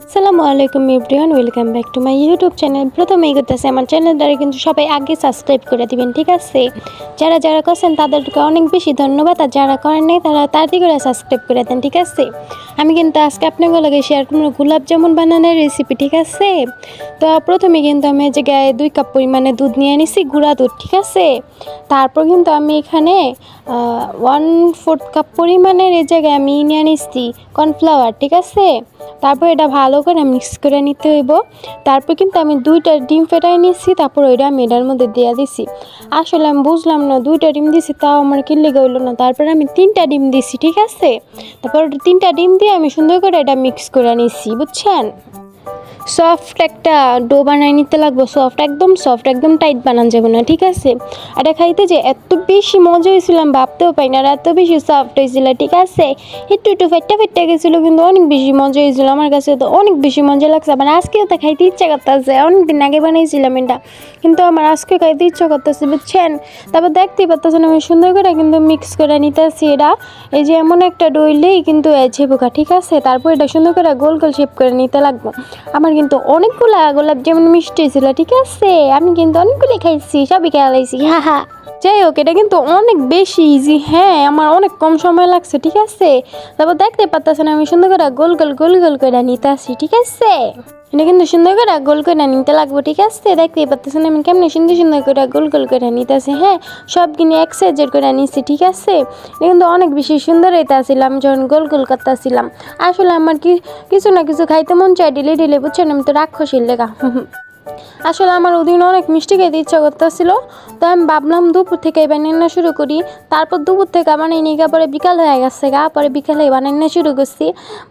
আসসালামু আলাইকুম everyone, welcome back to my YouTube channel. প্রথমেই করতেছে আমার চ্যানেলটারে কিন্তু সবাই আগে সাবস্ক্রাইব করে দিবেন, ঠিক আছে? যারা যারা করছেন তাদেরকে অনেক বেশি ধন্যবাদ, আর যারা করেন নাই তারা তাড়াতাড়ি করে সাবস্ক্রাইব করে দেন, ঠিক আছে? আমি কিন্তু আজকে আপনাদের লগে শেয়ার করবো গোলাপ জামুন বানানোর রেসিপি, ঠিক আছে? তো প্রথমে কিন্তু আমি এই জায়গায় 2 কাপ পরিমাণে দুধ নিয়ে নিছি, গুঁড়া দুধ, ঠিক আছে? তারপর কিন্তু আমি এখানে 1/4 কাপ পরিমাণের এই জায়গায় আমি নিয়ে নিচ্ছি কর্নফ্লাওয়ার, ঠিক আছে? তারপর এটা ভালো করে মিক্স করে নিতে হইব। তারপর কিন্তু আমি 2টা ডিম ফেটাই নিচ্ছি, তারপর ওইটা আমি এটার মধ্যে দিয়ে দিছি। আসলে আমি বুঝলাম না 2টা ডিম দিছি তাও আমার কি লেগে হইলো না, তারপর আমি 3টা ডিম দিছি, ঠিক আছে? তারপর 3টা ডিম দিয়ে আমি সুন্দর করে এটা মিক্স করে নিচ্ছি, বুঝছেন? সফট একটা ডো বানাই নিতে লাগবো, একদম সফট, একদম টাইট বানান যাবে না, ঠিক আছে? এটা খাইতে যে এত বেশি মজা হয়েছিল আমি ভাবতেও পাই না, আর এত বেশি সফট হয়েছিল, ঠিক আছে? একটু একটু ফেটে গেছিলো, কিন্তু অনেক বেশি মজা হয়েছিল। আমার কাছে তো অনেক বেশি মজা লাগছে, আমার আজকেও তো খাইতে ইচ্ছা করতেছে। অনেকদিন আগে বানাইছিলাম এটা, কিন্তু আমার আজকে খাইতে ইচ্ছা করতেছে, বুঝছেন? তারপর দেখতেই পাচ্ছেন আমি সুন্দর করে কিন্তু মিক্স করে নিতেছি এটা। এই যে এমন একটা ডইলেই কিন্তু ঝেপুকা, ঠিক আছে? তারপর এটা সুন্দর করে গোল গোল শেপ করে নিতে লাগবো। আমার কিন্তু অনেকগুলা গোলাপ জামুন মিষ্টি ছিল, ঠিক আছে? আমি কিন্তু অনেকগুলি খাইছি, সবই খেয়ালাইছি, হা হা। যাই হোক, এটা কিন্তু অনেক বেশি ইজি, হ্যাঁ, আমার অনেক কম সময় লাগছে, ঠিক আছে? তারপর দেখতে পাচ্ছেন আমি সুন্দর করে গোল গোল করে নিতে আসি, ঠিক আছে? এটা কিন্তু সুন্দর করে গোল করে নিতে লাগবো, ঠিক আছে? দেখতেই পাচ্ছেন আমি কেমনি সুন্দর করে গোল করে নিতে আসি, হ্যাঁ, সব কিনে এক সাইজের করে নিচ্ছি, ঠিক আছে? এটা কিন্তু অনেক বেশি সুন্দর হইতে আসছিলাম যখন গোল করতে আসছিলাম। আসলে আমার কিছু না কিছু খাইতে মন চায় ডেলি, বুঝছেন? আমি তো রাক্ষসীর লেগা। আসলে আমার ওদিন অনেক মিষ্টি খেতে ইচ্ছা করতেছিল, তো আমি ভাবলাম দুপুর থেকে বানানো শুরু করি। তারপর দুপুর থেকে বানাই নিয়ে পরে বিকাল হয়ে গেছে পরে বিকালে বানানো শুরু করছি।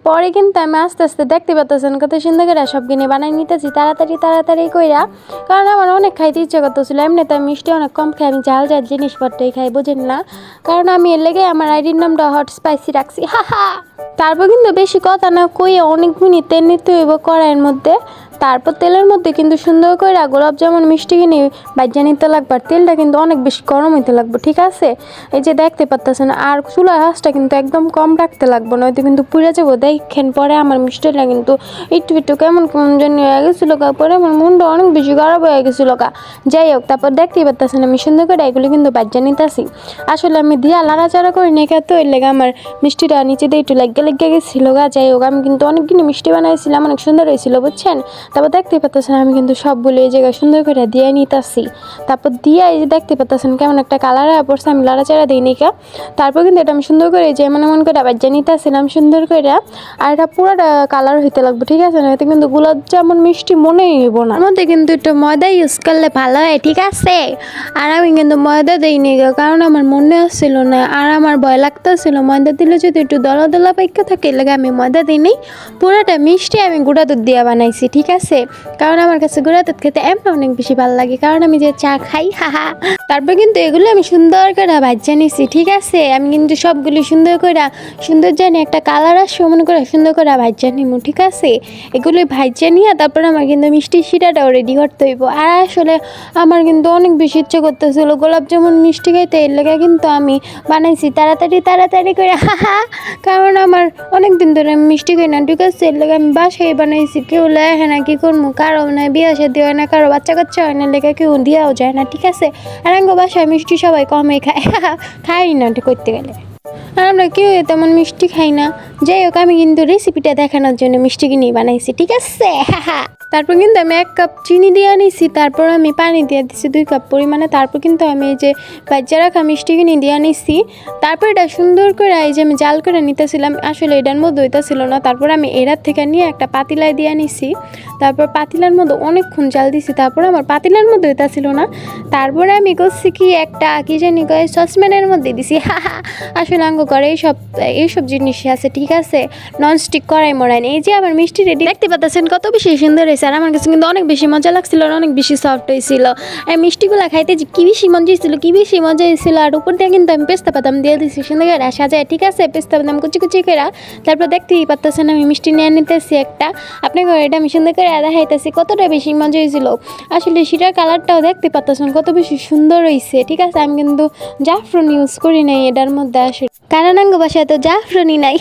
পরে কিন্তু আমি আস্তে আস্তে দেখতে পাচ্ছেন কত সুন্দর করে সব কিনে বানাই নিতেছি তাড়াতাড়ি কইরা, কারণ আমার অনেক খাইতে ইচ্ছা করতেছিল। এমনিতে আমি মিষ্টি অনেক কম খাই, আমি ঝাল জিনিসপত্রই খাই, বুঝেন না? কারণ আমি এর লেগে আমার আইডির নামটা হট স্পাইসি রাখছি, হা হা। তারপর কিন্তু বেশি কথা না কইয়ে অনেকগুলি তেল নিতে হইব কড়াইয়ের মধ্যে। তারপর তেলের মধ্যে কিন্তু সুন্দর করে গোলাপ জামুন মিষ্টি কিনে বাজ্যা নিতে লাগবে, আর তেলটা কিন্তু অনেক বেশি গরম হইতে লাগবে, ঠিক আছে? এই যে দেখতে পাচ্ছেন, আর চুলার আঁচটা কিন্তু একদম কম রাখতে লাগবে, নয়তো কিন্তু পুড়ে যাবো। দেখেন পরে আমার মিষ্টিটা কিন্তু একটু কেমন জানি হয়ে গেছিলো, পরে আমার মনটা অনেক বেশি খারাপ হয়ে গেছিলো। যাই হোক, তারপর দেখতেই পাচ্ছেন আমি সুন্দর করে এগুলো কিন্তু বাজ্যা নিতেছি। আসলে আমি দিয়া লাড়াচাড়া করে নিয়ে খেতে ওই লেগে আমার মিষ্টিটা নিচে দিয়ে একটু লেগে গেছিলো। যাই হোক, আমি কিন্তু অনেকদিন মিষ্টি বানাইছিলাম, অনেক সুন্দর হয়েছিল, বুঝছেন? তারপর দেখতে পাচ্ছেন আমি কিন্তু সবগুলো এই জায়গায় সুন্দর করে দিয়ে নিতেছি। তারপর দিয়ে এই যে দেখতে পাচ্ছেন কেমন একটা কালার হয়ে পড়ছে, আমি লাড়াচাড়া দিই নিকা। তারপর কিন্তু এটা আমি সুন্দর করে যে এমন করে বাজ্যা নিতেছিলাম সুন্দর করে, আর এটা পুরোটা কালার হইতে লাগবে, ঠিক আছে? না এতে কিন্তু গোলাপ জামুন মিষ্টি মনেই হইব না। মধ্যে কিন্তু একটু ময়দা ইউজ করলে ভালো হয়, ঠিক আছে? আর আমি কিন্তু ময়দা দিই নি, কারণ আমার মনে আসছিল না, আর আমার ভয় লাগতেছিল ময়দা দিলে যদি একটু দলা পাইকা থাকে, লাগে আমি ময়দা দিই নি। পুরোটা মিষ্টি আমি গুঁড়া দুধ দিয়ে বানাইছি, ঠিক আছে? কারণ আমার কাছে গুঁড়া দুধ খেতে এমন অনেক বেশি ভালো লাগে, কারণ আমি যে চা খাই, হা। তারপর কিন্তু এগুলো আমি সুন্দর করে ভাজা নিছি, ঠিক আছে? আমি কিন্তু সবগুলি সুন্দর জানি একটা কালার আসছে মনে করে সুন্দর করে ভাজা নিব, ঠিক আছে? এগুলি ভাজা নিয়ে তারপর আমার কিন্তু মিষ্টি শিরাটাও রেডি করতে হইব। আর আসলে আমার কিন্তু অনেক বেশি ইচ্ছে করতেছিল গোলাপ জামুন মিষ্টি খাইতে, এর লেগে কিন্তু আমি বানাইছি তাড়াতাড়ি করে, হা। কারণ আমার অনেক দিন ধরে আমি মিষ্টি খাই না, ঠিক আছে? এর লেগে আমি বাসায় বানাইছি। কেউ লেখে না, কি করবো? কারো না বিয়ে শাদী হয় না, কারো বাচ্চা কাচ্চা হয় না, লেগে কেউ দেওয়াও যায় না, ঠিক আছে? আর আঙ্গ বাসায় মিষ্টি সবাই কমে খায়, খাই না করতে গেলে। আর আমরা কেউ তেমন মিষ্টি খাই না। যাই হোক, আমি কিন্তু রেসিপিটা দেখানোর জন্য মিষ্টি কিনে বানাইছি, ঠিক আছে? হা। তারপর কিন্তু আমি 1 কাপ চিনি দিয়ে নিছি, তারপর আমি পানি দিয়ে দিচ্ছি 2 কাপ পরিমাণে। তারপর কিন্তু আমি এই যে বাচ্চা রাখা মিষ্টি কিনে দিয়ে নিছি। তারপর এটা সুন্দর করে এই যে আমি জাল করে নিতেছিলাম, আসলে এটার মধ্যে হইতেছিল না। তারপর আমি এরার থেকে নিয়ে একটা পাতিলায় দিয়ে নিছি। তারপর পাতিলার মধ্যে অনেকক্ষণ জাল দিছি, তারপর আমার পাতিলার মধ্যে হইতেছিল না। তারপরে আমি করছি কি একটা কি জানি কয় সসপ্যানের মধ্যে দিছি, হা। আসলে আঙ্গ করে এইসব জিনিস আছে, ঠিক আছে? ননস্টিক কড়াই মরাই নেই। এই যে আমার মিষ্টি রেডি, দেখতে পাচ্ছেন কত বেশি সুন্দর হয়েছে, আর আমার কাছে কিন্তু অনেক বেশি মজা লাগছিল, আর অনেক বেশি সফট হয়েছিল। আর মিষ্টিগুলো খাইতে যে কি বেশি মজা হয়েছিল। আর উপর দিয়ে কিন্তু আমি পেস্তা বাদাম দিয়ে দিচ্ছি সুন্দর করে সাজায়, ঠিক আছে? পেস্তা বাদাম কুচি করে। তারপর দেখতেই পাচ্ছেন আমি মিষ্টি নিয়ে নিতেছি একটা, আপনাকে এটা আমি সুন্দর করে দেখাইতেছি কতটা বেশি মজা হয়েছিল। আসলে সেটার কালারটাও দেখতে পাচ্ছেন কত বেশি সুন্দর হয়েছে, ঠিক আছে? আমি কিন্তু জাফরান ইউজ করি নাই এটার মধ্যে, আসলে কারণ আঙ্গ বাসায় তো জাফরানি নাই।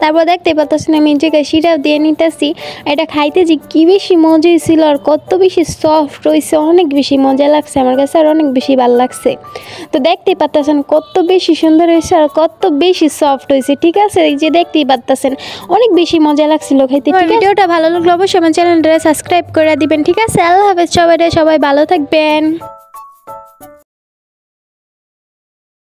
তারপর দেখতে পাচ্ছেন আমি এই জায়গায় সিরাপ দিয়ে নিতেছি। এটা খাইতে যে কি বেশি মজা ছিল আর কত বেশি সফট হয়েছে, অনেক বেশি মজা লাগছে আমার কাছে আর অনেক বেশি ভালো লাগছে। তো দেখতেই পাচ্ছেন কত বেশি সুন্দর হয়েছে আর কত বেশি সফট হয়েছে। ঠিক আছে, এই যে দেখতেই পাচ্ছেন অনেক বেশি মজা লাগছিল খাইতে। ভিডিওটা ভালো লাগলে অবশ্যই আমার চ্যানেলটা সাবস্ক্রাইব করে দিবেন। ঠিক আছে, আল্লাহ হাফেজ সবাই ভালো থাকবেন।